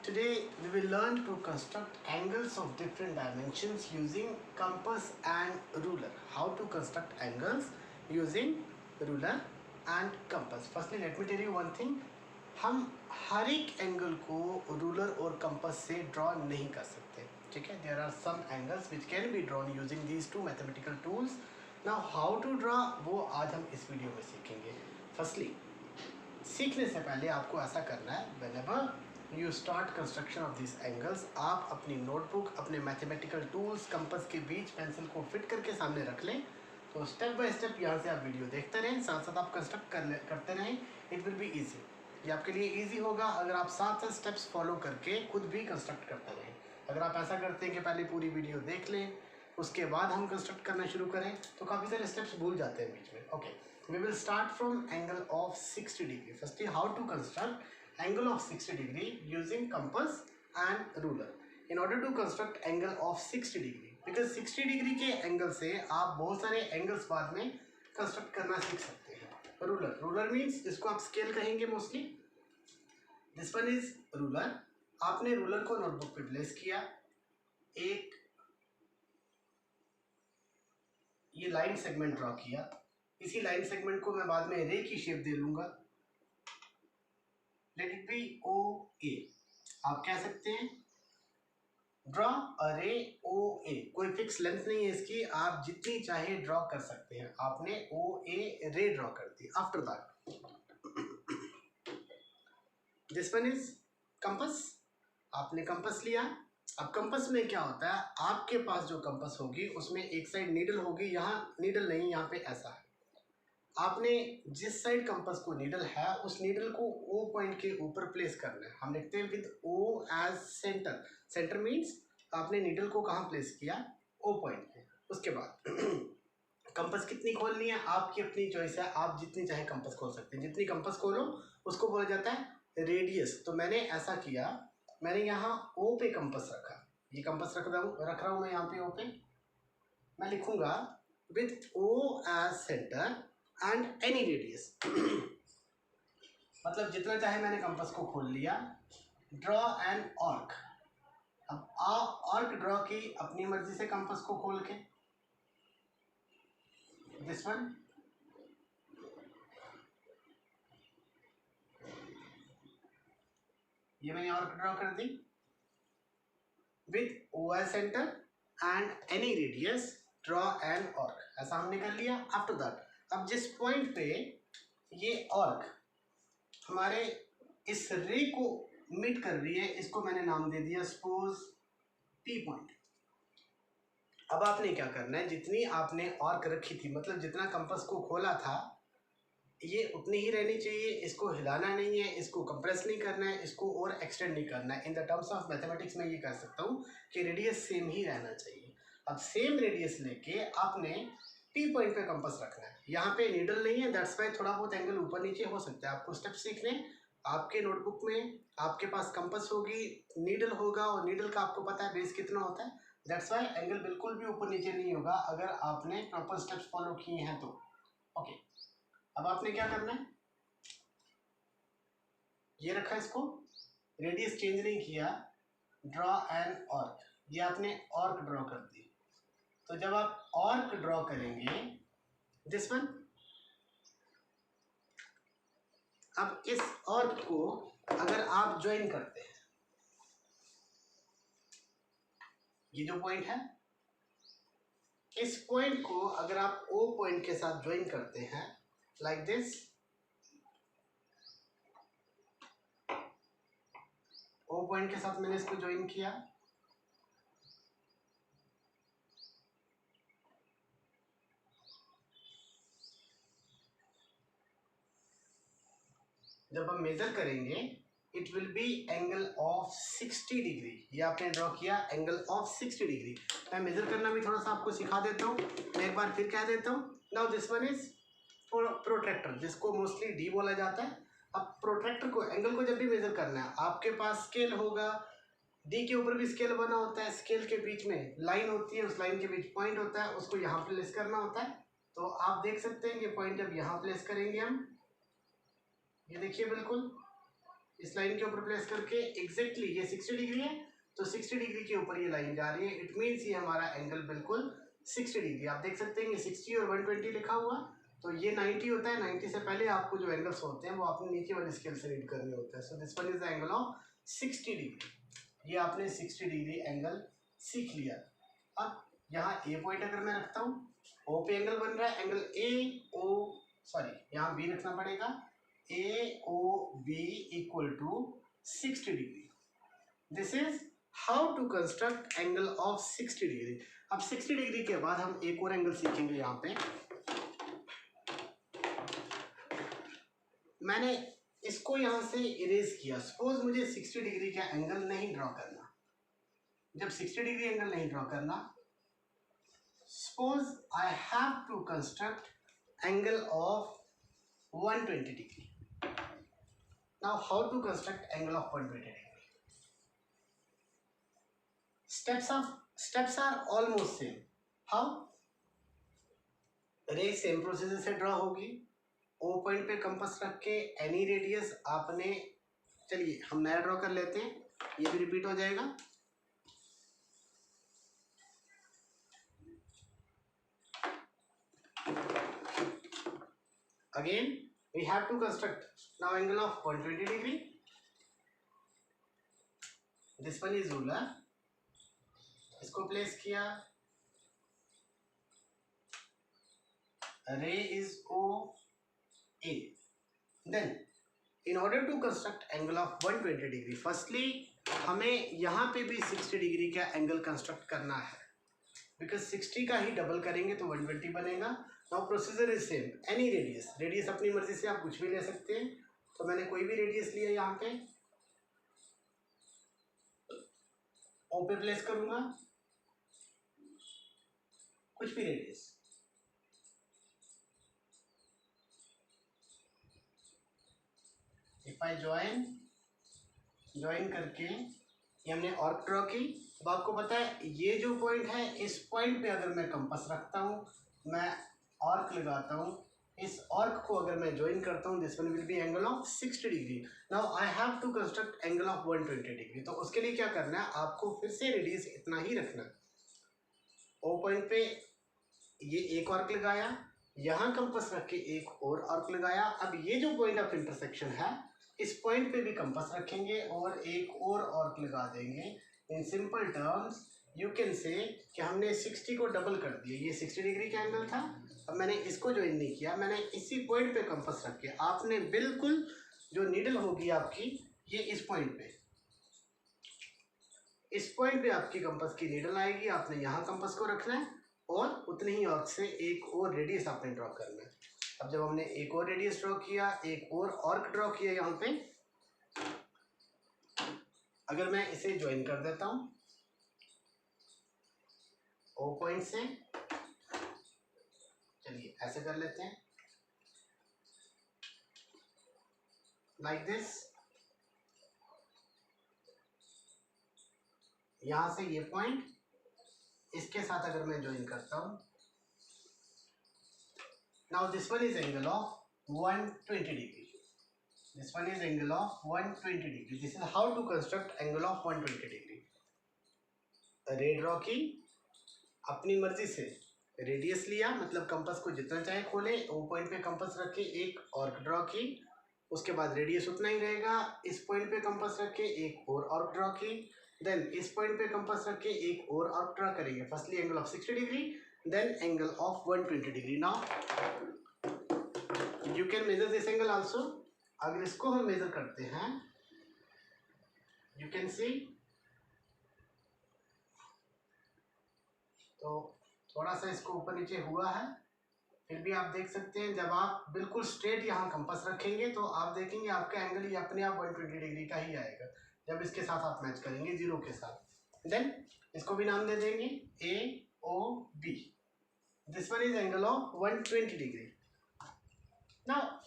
Today we will learn to construct angles of different dimensions using compass and ruler. How to construct angles using ruler and compass. Firstly, let me tell you one thing. हम हर एक angle को ruler और compass से draw नहीं कर सकते, ठीक है. There are some angles which can be drawn using these two mathematical tools. Now how to draw वो आज हम इस वीडियो में सीखेंगे. फर्स्टली, सीखने से पहले आपको ऐसा करना है, whenever you start construction of this angles, आप अपनी नोटबुक, अपने मैथमेटिकल टूल्स, कंपास के बीच पेंसिल को फिट करके सामने रख लें. तो स्टेप बाय स्टेप यहाँ से आप वीडियो देखते रहें, साथ साथ आप कंस्ट्रक्ट करते रहें. It will be easy. ये आपके लिए इजी होगा अगर आप साथ साथ स्टेप्स फॉलो करके खुद भी कंस्ट्रक्ट करते रहें. अगर आप ऐसा करते हैं कि पहले पूरी वीडियो देख लें, उसके बाद हम कंस्ट्रक्ट करना शुरू करें, तो काफ़ी सारे स्टेप्स भूल जाते हैं बीच में. Okay, we will start from angle of 60 degree. Firstly, how to construct angle of 60 degree using compass and ruler. In order to construct angle of 60 degree, because 60 degree के एंगल से आप बहुत सारे एंगल्स बाद में कंस्ट्रक्ट करना सीख सकते हैं. रूलर मीन्स इसको आप स्केल कहेंगे mostly. This one is ruler. आपने रूलर को नोटबुक पे प्लेस किया, एक ये लाइन सेगमेंट ड्रॉ किया. इसी लाइन सेगमेंट को मैं बाद में रे की शेप दे लूंगा. लेट इट बी ओ ए. आप कह सकते हैं ड्रॉ अ रे ओ ए. कोई फिक्स लेंथ नहीं है इसकी, आप जितनी चाहे ड्रॉ कर सकते हैं. आपने ओ ए रे ड्रॉ कर दी. After that this one is compass. आपने कंपास लिया. अब कंपास में क्या होता है, आपके पास जो कंपास होगी उसमें एक साइड नीडल होगी. यहाँ नीडल नहीं, यहाँ पे ऐसा है. आपने जिस साइड कंपास को नीडल है उस नीडल को ओ पॉइंट के ऊपर प्लेस करना है. हम लिखते हैं with O as centre. Centre means आपने नीडल को कहाँ प्लेस किया, ओ पॉइंट पे. उसके बाद कंपास कितनी खोलनी है आपकी अपनी चॉइस है. आप जितनी चाहे कंपास खोल सकते हैं. जितनी कंपास खोलो उसको बोला जाता है रेडियस. तो मैंने ऐसा किया, मैंने यहाँ ओ पे कंपास रखा. ये कंपास रख रहा हूँ मैं यहाँ पे ओ पे. मैं लिखूंगा with O as centre and any radius. मतलब जितना चाहे मैंने कंपास को खोल लिया. Draw an arc. अब आर्क ड्रॉ की अपनी मर्जी से कंपास को खोल के. This one. ये मैंने आर्क ड्रॉ कर दी with O as centre and any radius. Draw an arc. ऐसा हमने कर लिया. आफ्टर दैट अब जिस पॉइंट पे ये आर्क हमारे इस रे को मीट कर रही है, इसको मैंने नाम दे दिया सपोज पी पॉइंट. अब आपने क्या करना है, जितनी आपने आर्क रखी थी, मतलब जितना कंपास को खोला था, ये उतनी ही रहनी चाहिए. इसको हिलाना नहीं है, इसको कंप्रेस नहीं करना है, इसको और एक्सटेंड नहीं करना है. In the terms of mathematics में ये कह सकता हूँ कि रेडियस सेम ही रहना चाहिए. अब सेम रेडियस लेके आपने पी पॉइंट पे कंपास रखना है. यहाँ पे नीडल नहीं है, दैट्स वाई थोड़ा बहुत एंगल ऊपर नीचे हो सकता है. आपको स्टेप सीखने. आपके नोटबुक में आपके पास कंपास होगी, नीडल होगा, और नीडल का आपको पता है बेस कितना होता है. दैट्स वाई एंगल बिल्कुल भी ऊपर नीचे नहीं होगा अगर आपने प्रॉपर स्टेप्स फॉलो किए हैं तो. ओके, अब आपने क्या करना है, ये रखा इसको, रेडियस चेंज नहीं किया. Draw an arc. ये आपने आर्क ड्रॉ कर दी. तो जब आप आर्क ड्रॉ करेंगे, दिस वन, अब इस आर्क को अगर आप ज्वाइन करते हैं, ये जो पॉइंट है, इस पॉइंट को अगर आप ओ पॉइंट के साथ ज्वाइन करते हैं लाइक दिस, ओ पॉइंट के साथ मैंने इसको ज्वाइन किया. जब हम मेजर करेंगे it will be angle of 60 degree. ये आपने ड्रॉ किया एंगल ऑफ 60 डिग्री. मैं मेजर करना भी थोड़ा सा आपको सिखा देता हूँ. मैं एक बार फिर कह देता हूँ. Now this one is protractor, जिसको मोस्टली डी बोला जाता है. अब प्रोट्रैक्टर को, एंगल को जब भी मेजर करना है, आपके पास स्केल होगा. डी के ऊपर भी स्केल बना होता है. स्केल के बीच में लाइन होती है, उस लाइन के बीच पॉइंट होता है, उसको यहाँ प्लेस करना होता है. तो आप देख सकते हैं ये पॉइंट अब यहाँ प्लेस करेंगे हम. ये देखिए बिल्कुल इस लाइन के ऊपर प्लेस करके एग्जैक्टली ये 60 डिग्री है तो 60 डिग्री के ऊपर ये लाइन जा रही है, इट मीन्स ये हमारा एंगल बिल्कुल 60 डिग्री। आप देख सकते हैं ये 60 और 120 लिखा हुआ, तो ये 90 होता है। 90 से पहले आपको जो एंगल्स होते हैं वो आपने नीचे वाली स्केल से रीड करने होते हैं। So this one is the angle of 60 degree. ये आपने 60 डिग्री एंगल सीख लिया। अब यहाँ ए पॉइंट अगर मैं रखता हूँ, ओ पे एंगल बन रहा है, एंगल ए ओ सॉरी यहाँ बी रखना पड़ेगा, A O B equal to 60 degree. This is how to construct angle of 60 degree. अब 60 डिग्री के बाद हम एक और एंगल सीखेंगे। यहाँ पे मैंने इसको यहाँ से इरेज किया। सपोज मुझे 60 डिग्री का एंगल नहीं ड्रॉ करना। जब 60 डिग्री एंगल नहीं ड्रॉ करना, suppose I have to construct angle of 120 degree. Now how to construct angle of 120 degree? Steps are almost same. How? Ray same procedure से draw होगी। O point पे compass रख के any radius आपने, चलिए हम नया ड्रॉ कर लेते हैं, ये भी रिपीट हो जाएगा। Again we have to construct now angle of 120 degree. This one is ruler, इसको प्लेस किया, ray is O A. Then in order to construct angle of 120 degree, firstly हमें यहाँ पे भी 60 डिग्री का एंगल कंस्ट्रक्ट करना है, बिकॉज 60 का ही डबल करेंगे तो 120 बनेगा। Now procedure is same, any radius, radius अपनी मर्जी से आप कुछ भी ले सकते हैं। तो मैंने कोई भी रेडियस लिया, यहाँ पे ओ पे प्लेस करूंगा, कुछ भी रेडियस, इफ आई ज्वाइन करके ये हमने आर्क ड्रॉ की। अब आपको पता है ये जो पॉइंट है, इस पॉइंट पे अगर मैं कंपास रखता हूँ, मैं आर्क लगाता हूँ, इस आर्क को अगर मैं ज्वाइन करता हूँ, this one will be angle of 60 degree. Now I have to construct angle of 120 degree. तो उसके लिए क्या करना है, आपको फिर से रेडियस इतना ही रखना है। ओ पॉइंट पे ये एक आर्क लगाया, यहाँ कंपास रख के एक और आर्क लगाया। अब ये जो पॉइंट ऑफ इंटरसेक्शन है, इस पॉइंट पे भी कंपास रखेंगे और एक और आर्क लगा देंगे। In simple terms you can say कि हमने 60 को डबल कर दिया। ये 60 डिग्री का एंगल था, अब मैंने इसको ज्वाइन नहीं किया, मैंने इसी पॉइंट पे कंपास रख के, आपने बिल्कुल जो नीडल होगी आपकी, ये इस पॉइंट पे आपकी कंपास की नीडल आएगी। आपने यहाँ कंपास को रखना है और उतने ही आर्क से एक और रेडियस आपने ड्रॉ करना है। अब जब हमने एक और रेडियस ड्रॉ किया, एक और आर्क ड्रॉ किया यहाँ पे, अगर मैं इसे ज्वाइन कर देता हूँ ओ पॉइंट से, चलिए ऐसे कर लेते हैं, लाइक दिस। यहाँ से ये पॉइंट इसके साथ अगर मैं ज्वाइन करता हूँ, now this one is angle of 120 degree. This one is angle of 120 degree. This is how to construct angle of 120 degree. Ray draw की, अपनी मर्जी से रेडियस लिया, मतलब कंपास को जितना चाहे खोले, वो पॉइंट पे कंपास रख के एक आर्क ड्रॉ की, उसके बाद रेडियस उतना ही रहेगा। इस पॉइंट पे कंपास रख के एक और आर्क ड्रॉ की, देन इस पॉइंट पे कंपास रख के एक और आर्क ड्रॉ करेंगे। Firstly angle of 60 degree, then angle of 120 degree. Now you can measure this angle also. अगर इसको हम मेजर करते हैं, यू कैन सी, तो थोड़ा सा इसको ऊपर नीचे हुआ है, फिर भी आप देख सकते हैं जब आप बिल्कुल स्ट्रेट यहाँ कंपास रखेंगे तो आप देखेंगे आपका एंगल ये अपने आप 120 डिग्री का ही आएगा, जब इसके साथ आप मैच करेंगे जीरो के साथ। देन इसको भी नाम दे देंगे A O B. This one is angle of 120 degree. Now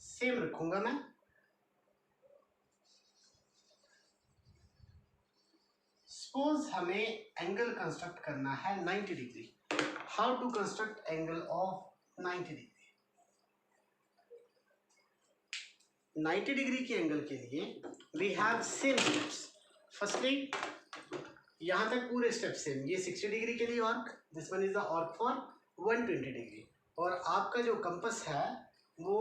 same रखूंगा मैं, सपोज हमें एंगल कंस्ट्रक्ट करना है 90 degree. How to construct angle of 90 degree? 90 degree के एंगल के लिए we have same steps. Firstly यहाँ तक पूरे स्टेप सेम. ये 60 डिग्री के लिए arc, this one is the arc for 120 degree. और आपका जो कंपास है वो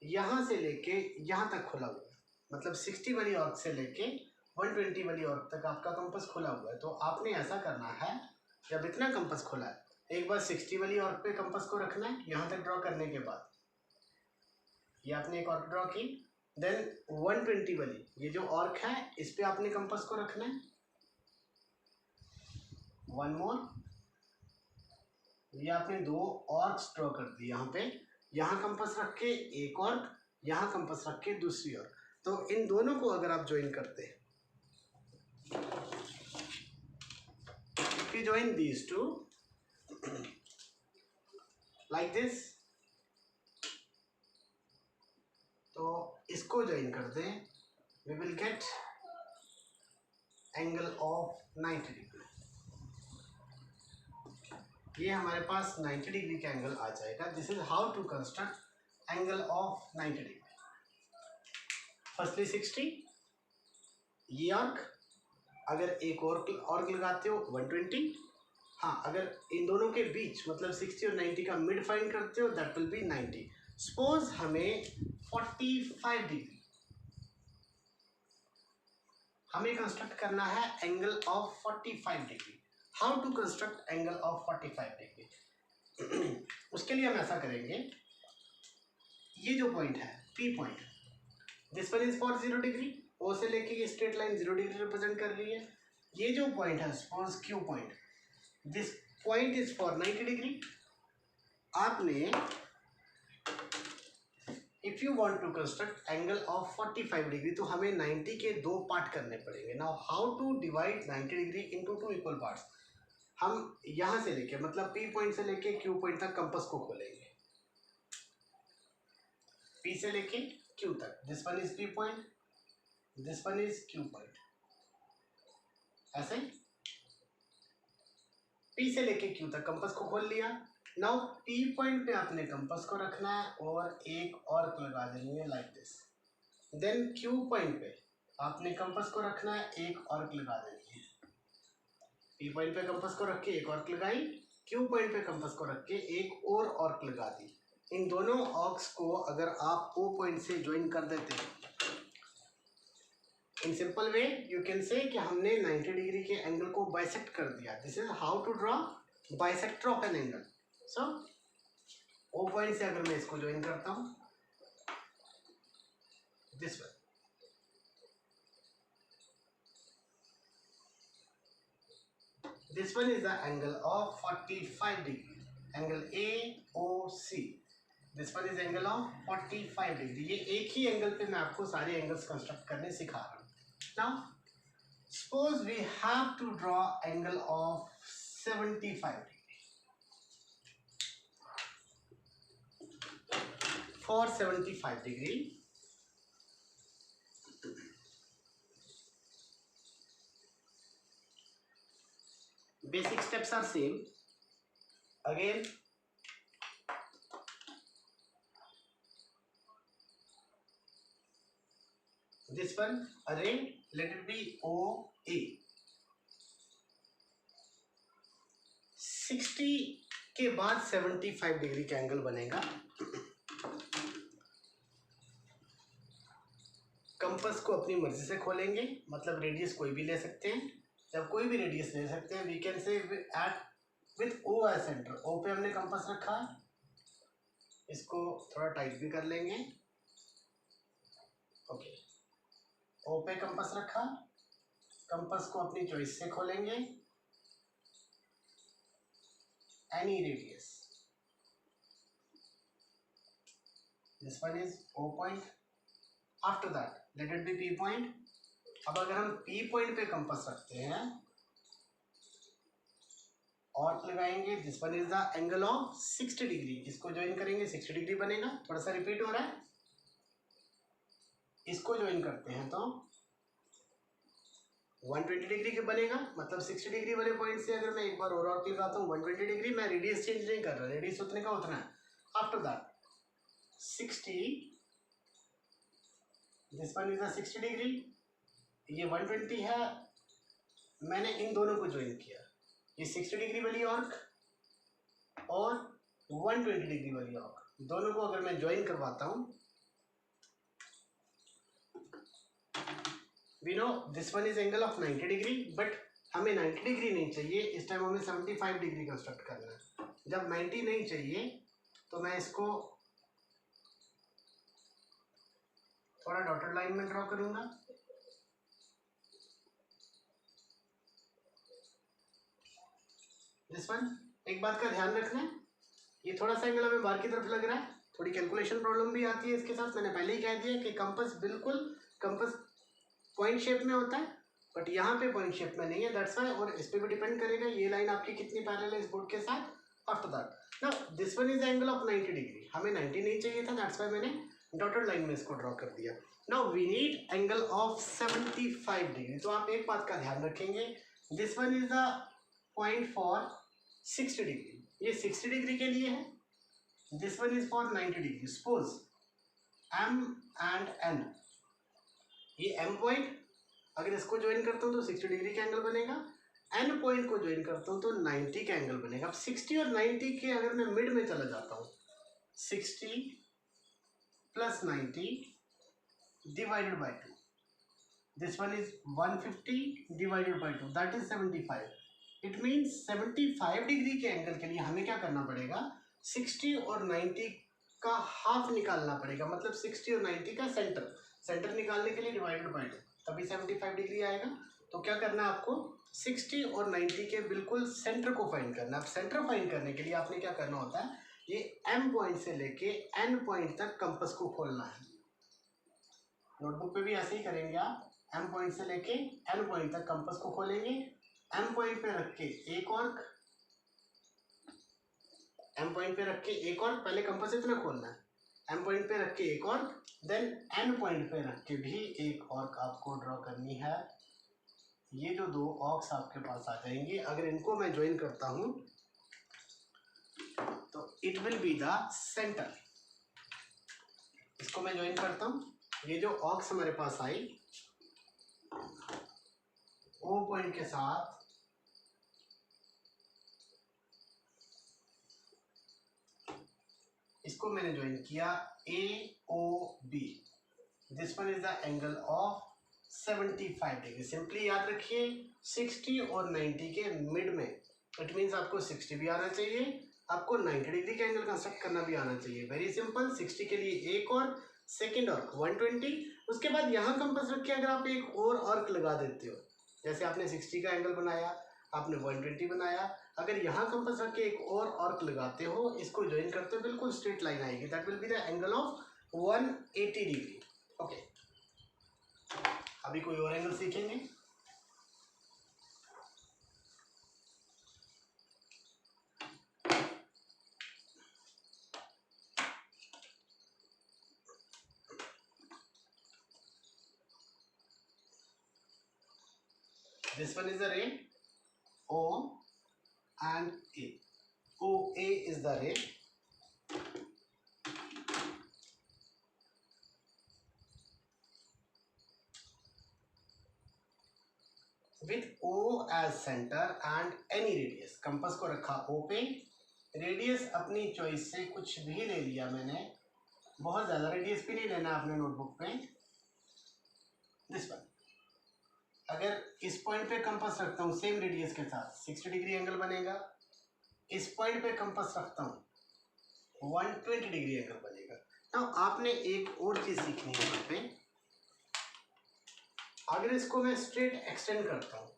यहाँ से लेके यहाँ तक खुला हुआ है, मतलब 60 वाली आर्क से लेके 120 वाली आर्क तक आपका कंपास खुला हुआ है. तो आपने ऐसा करना है, जब इतना कंपास खुला है, एक बार 60 वाली आर्क पे कंपास को रखना है. यहाँ तक ड्रॉ करने के बाद ये आपने एक आर्क ड्रॉ की. देन 120 वाली ये जो आर्क है इस पे आपने कंपास को रखना है. वन मोर, ये आपने दो आर्क्स ड्रॉ कर दी यहाँ पे. यहाँ कंपास रख के एक आर्क, यहाँ कंपास रख के दूसरी आर्क. तो इन दोनों को अगर आप ज्वाइन करते हैं, if you join these two like this, तो इसको ज्वाइन कर दें, we will get angle of 90 degree. ये हमारे पास 90 डिग्री का एंगल आ जाएगा. This is how to construct angle of 90 degree. Firstly 60, ये आर्क, अगर एक और लगाते हो 120. हाँ, अगर इन दोनों के बीच मतलब 60 और 90 का मिड फाइंड करते हो, दैट विल बी 90. सपोज हमें 45 डिग्री हमें कंस्ट्रक्ट करना है angle of 45 degree. How to construct angle of 45 degree? उसके लिए हम ऐसा करेंगे, ये जो पॉइंट है P point, this one is for 0 degree. O से लेके ये स्ट्रेट लाइन 0 डिग्री रिप्रेजेंट कर रही है. ये जो पॉइंट है suppose Q point, this point is for 90 degree. आपने if you want to construct angle of 45 degree तो हमें 90 के दो पार्ट करने पड़ेंगे. Now how to divide 90 degree into two equal parts? हम यहाँ से लेके मतलब P पॉइंट से लेके Q पॉइंट तक कंपास को खोलेंगे. P से लेके Q तक, this one is P point, this one is Q point. ऐसे P से लेके Q तक कंपास को खोल लिया. नाउ P पॉइंट पे आपने कंपास को रखना है और एक और लगा देनी है like this. Then Q point पे आपने कंपास को रखना है, एक और लगा देनी है. P पॉइंट पे कंपास को रख के एक आर्क लगाई, Q पॉइंट पे कंपास को रख के एक और आर्क लगा दी. इन दोनों आर्क्स को अगर आप O पॉइंट से ज्वाइन कर देते हैं, in simple way you can say कि हमने 90 डिग्री के एंगल को बाइसेक्ट कर दिया. This is how to draw bisector of an angle. So O point से अगर मैं इसको ज्वाइन करता हूँ, this one, this one is the angle of 45 degree, angle AOC. this one is angle of 45 degree. ये एक ही एंगल पे मैं आपको सारे एंगल्स कंस्ट्रक्ट करने सिखा रहा हूँ. Now suppose we have to draw angle of 75 degree. For 75 degree basic steps are same. Again, this one again, let it be OA. 60 के बाद 75 डिग्री का एंगल बनेगा. कंपास को अपनी मर्जी से खोलेंगे, मतलब रेडियस कोई भी ले सकते हैं. जब कोई भी रेडियस ले सकते हैं, we can say at with O as centre. O पे हमने कंपास रखा, इसको थोड़ा टाइट भी कर लेंगे. ओके, O पे कंपास रखा, कंपास को अपनी चॉइस से खोलेंगे, any radius. This one is O point. After that let it be P point. अब अगर हम P पॉइंट पे कंपास रखते हैं और लगाएंगे, this one is the angle of 60 degree. इसको ज्वाइन करेंगे, 60 डिग्री बनेगा. थोड़ा सा रिपीट हो रहा है. इसको ज्वाइन करते हैं तो 120 डिग्री के बनेगा. मतलब 60 डिग्री वाले पॉइंट से अगर मैं एक बार और आर्क लगाता हूँ 120 डिग्री, मैं रेडियस चेंज नहीं कर रहा, रेडियस उतने का उतना है. After that 60 this one is a 60 degree, ये 120 है, मैंने इन दोनों को ज्वाइन किया, ये 60 डिग्री वाली आर्क और 120 डिग्री वाली आर्क, दोनों को अगर मैं ज्वाइन करवाता हूँ, we know this one is angle of 90 degree, but हमें 90 डिग्री नहीं चाहिए, इस टाइम हमें 75 डिग्री कंस्ट्रक्ट करना है। जब 90 नहीं चाहिए तो मैं इसको थोड़ा डॉटेड लाइन में ड्रॉ करूंगा, दिस वन। एक बात का ध्यान रखना है, ये थोड़ा सा एंगल हमें बाहर की तरफ लग रहा है, थोड़ी कैलकुलेशन प्रॉब्लम भी आती है इसके साथ। मैंने पहले ही कह दिया कि कंपास बिल्कुल कंपास पॉइंट शेप में होता है, बट यहाँ पे पॉइंट शेप में नहीं है, दैट्स वाई। और इस पे भी डिपेंड करेगा ये लाइन आपकी कितनी पैरेलल है इस बोर्ड के साथ। After that now this one is angle of 90 degree, हमें 90 नहीं चाहिए था, दैट्स वाई मैंने डॉटेड लाइन में इसको ड्रॉ कर दिया। Now we need angle of 75 degree. तो आप एक बात का ध्यान रखेंगे, this one is the point for 60 degree, ये 60 डिग्री के लिए है, this one is for 90 degree. Suppose M and N, ये M पॉइंट अगर इसको ज्वाइन करता हूँ तो 60 डिग्री का एंगल बनेगा, N पॉइंट को ज्वाइन करता हूँ तो 90 का एंगल बनेगा। अब 60 और 90 के अगर मैं मिड में चला जाता हूँ, 60 plus 90 divided by 2, this one is 150 divided by 2, that is 75। It means 75 degree के एंगल के लिए हमें क्या करना पड़ेगा, 60 और 90 का हाफ निकालना पड़ेगा, मतलब 60 और 90 का सेंटर निकालने के लिए डिवाइडेड बाई 2, तभी 75 डिग्री आएगा। तो क्या करना है आपको, 60 और 90 के बिल्कुल सेंटर को फाइंड करना है। अब सेंटर फाइंड करने के लिए आपने क्या करना होता है, ये M पॉइंट से लेके N पॉइंट तक कंपास को खोलना है। नोटबुक पे भी ऐसे ही करेंगे आप, M पॉइंट से लेके N पॉइंट तक कंपास को खोलेंगे, M पॉइंट पे रख के एक और, M पॉइंट पे रख के एक और, पहले कंपास इतना खोलना है, M पॉइंट पे रख के एक और, देन N पॉइंट पे रख के भी एक और आपको ड्रॉ करनी है। ये जो दो ऑक्स आपके पास आ जाएंगे, अगर इनको मैं ज्वाइन करता हूँ तो it will be the centre. इसको मैं ज्वाइन करता हूँ, ये जो ऑक्स हमारे पास आई O पॉइंट के साथ, इसको मैंने ज्वाइन किया AOB, this one is the angle of 75 degree. Simply याद रखिए 60 और 90 के मिड में, इट मीन्स आपको 60 भी आना चाहिए, आपको 90 डिग्री का एंगल कंस्ट्रक्ट करना भी आना चाहिए। वेरी सिंपल, 60 के लिए एक और, सेकेंड आर्क 120, उसके बाद यहाँ कंपास रख के अगर आप एक और आर्क लगा देते हो, जैसे आपने 60 का एंगल बनाया, आपने 120 बनाया, अगर यहाँ कंपास रख के एक और आर्क लगाते हो, इसको ज्वाइन करते हो, बिल्कुल स्ट्रेट लाइन आएगी, that will be the angle of 180 degree. Okay, अभी कोई और एंगल सीखेंगे। This one is the ray O and A. OA is the ray. With O as center and any radius. Compass को रखा O पे, radius अपनी choice से कुछ भी ले लिया मैंने, बहुत ज़्यादा रेडियस भी नहीं लेना आपने नोटबुक पे। दिस वन, अगर इस पॉइंट पे कंपास रखता हूँ सेम रेडियस के साथ, 60 डिग्री एंगल बनेगा। इस पॉइंट पे कंपास रखता हूँ 120 डिग्री एंगल बनेगा। नाउ आपने एक और चीज़ सीखनी है यहाँ पे, अगर इसको मैं स्ट्रेट एक्सटेंड करता हूँ,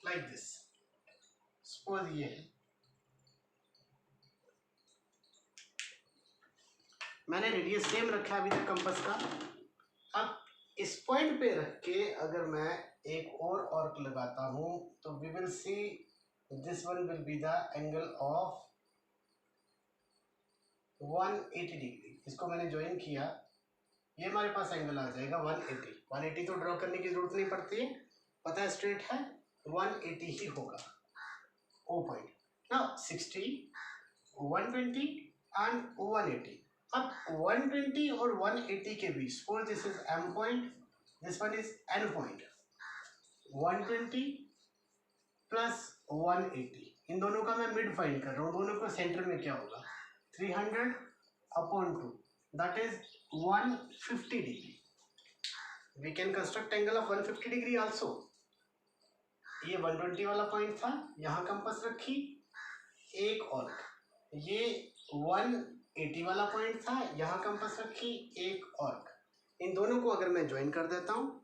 लाइक दिस, सपोज ये है, मैंने रेडियस सेम रखा है अभी तक कंपास का। अब इस पॉइंट पे रख के अगर मैं एक और आर्क लगाता हूँ तो we will see this one will be the angle of 180 degree. इसको मैंने ज्वाइन किया, ये हमारे पास एंगल आ जाएगा 180। 180 तो ड्रॉ करने की जरूरत नहीं पड़ती है, पता है स्ट्रेट है, 180 ही होगा ओ पॉइंट। 60, 120 and 180. अब 120 और 180 के बीच, suppose this is M point, this one is N point. 120 plus 180, इन दोनों का मैं मिड फाइंड कर रहा हूँ. दोनों का सेंटर में क्या होगा? 300 upon 2, that is 150 degree. We can construct angle of 150 degree also. ये 120 वाला पॉइंट था, यहाँ कंपास रखी एक और. ये 180 वाला पॉइंट था, यहाँ कंपास रखी एक और. इन दोनों को अगर मैं ज्वाइन कर देता हूँ,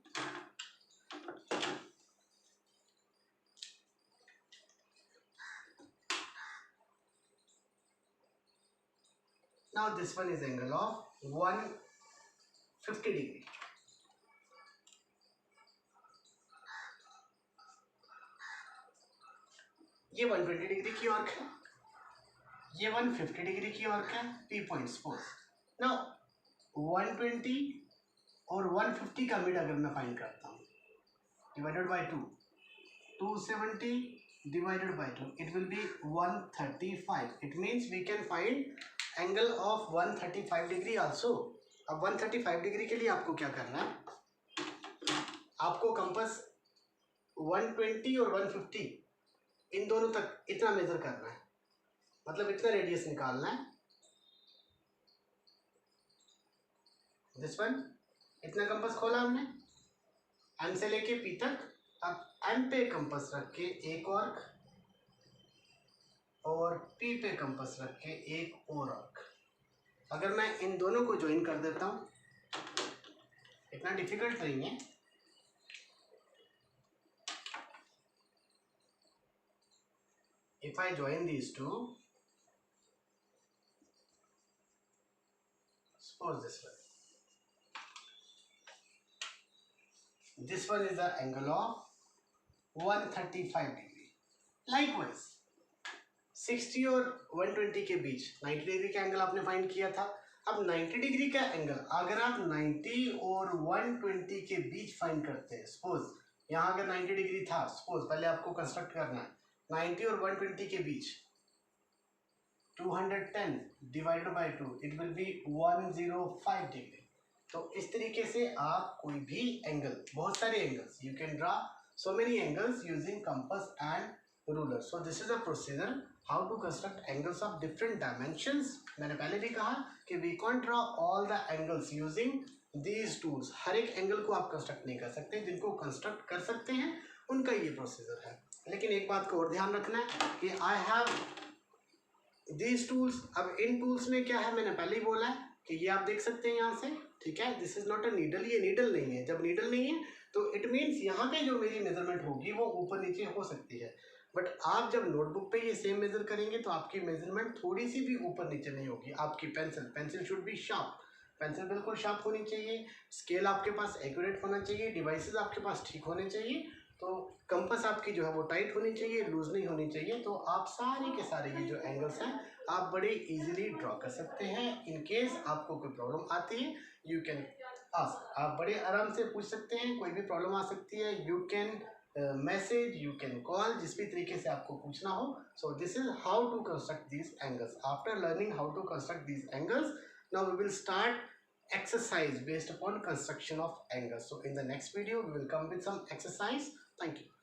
now this one is angle of 150 degree. ये 120 डिग्री की आर्क है, ये 150 डिग्री की आर्क है. P point suppose. नाउ 120 और 150 का मिड अगर मैं फाइंड करता हूँ, divided by 2, 270 divided by 2, it will be 135. It means we can find angle of 135 degree also. अब 135 डिग्री के लिए आपको क्या करना है? आपको कंपास 120 और 150 इन दोनों तक इतना मेजर करना है, मतलब इतना रेडियस निकालना है. दिस वन, इतना कंपास खोला हमने M से लेके P तक. अब M पे कंपास रख के एक और P पे कंपास रख के एक और आर्क. अगर मैं इन दोनों को ज्वाइन कर देता हूँ, इतना डिफिकल्ट नहीं है. If I join these two, suppose this one. This one is the angle of 135 degree. Likewise, 60 और 120 के बीच 90 डिग्री का एंगल आपने फाइंड किया था. अब 90 डिग्री का एंगल अगर आप 90 और 120 के बीच फाइंड करते हैं, सपोज यहाँ अगर 90 डिग्री था, सपोज पहले आपको कंस्ट्रक्ट करना है 90 और 120 के बीच 210 divided by 2, it will be 105 degree. तो इस तरीके से आप कोई भी एंगल, बहुत सारे angles, you can draw so many angles using compass and ruler. So this is a procedure how to construct angles of different dimensions. मैंने पहले भी कहा कि we can draw all the angles using these tools. हर एक angle को आप construct नहीं कर सकते, जिनको कंस्ट्रक्ट कर सकते हैं उनका ये प्रोसीजर है. लेकिन एक बात को और ध्यान रखना है कि आई हैव दीज टूल्स. अब इन टूल्स में क्या है, मैंने पहले ही बोला है कि ये आप देख सकते हैं यहाँ से, ठीक है. This is not a needle, ये नीडल नहीं है. जब नीडल नहीं है तो इट मीन्स यहाँ पे जो मेरी मेजरमेंट होगी वो ऊपर नीचे हो सकती है. बट आप जब नोटबुक पे ये सेम मेजर करेंगे तो आपकी मेजरमेंट थोड़ी सी भी ऊपर नीचे नहीं होगी. आपकी pencil should be sharp, pencil बिल्कुल शार्प होनी चाहिए. स्केल आपके पास एक्यूरेट होना चाहिए. डिवाइसेस आपके पास ठीक होने चाहिए. तो कंपास आपकी जो है वो टाइट होनी चाहिए, लूज नहीं होनी चाहिए. तो आप सारे के सारे ये जो एंगल्स हैं आप बड़े इजीली ड्रॉ कर सकते हैं. इन केस आपको कोई प्रॉब्लम आती है, यू कैन आस्क, आप बड़े आराम से पूछ सकते हैं. कोई भी प्रॉब्लम आ सकती है, you can message, you can call, जिस भी तरीके से आपको पूछना हो. So this is how to construct these angles. After learning how to construct these angles, now we will start exercise based upon construction of angles. So in the next video we will come with some exercise. Thank you.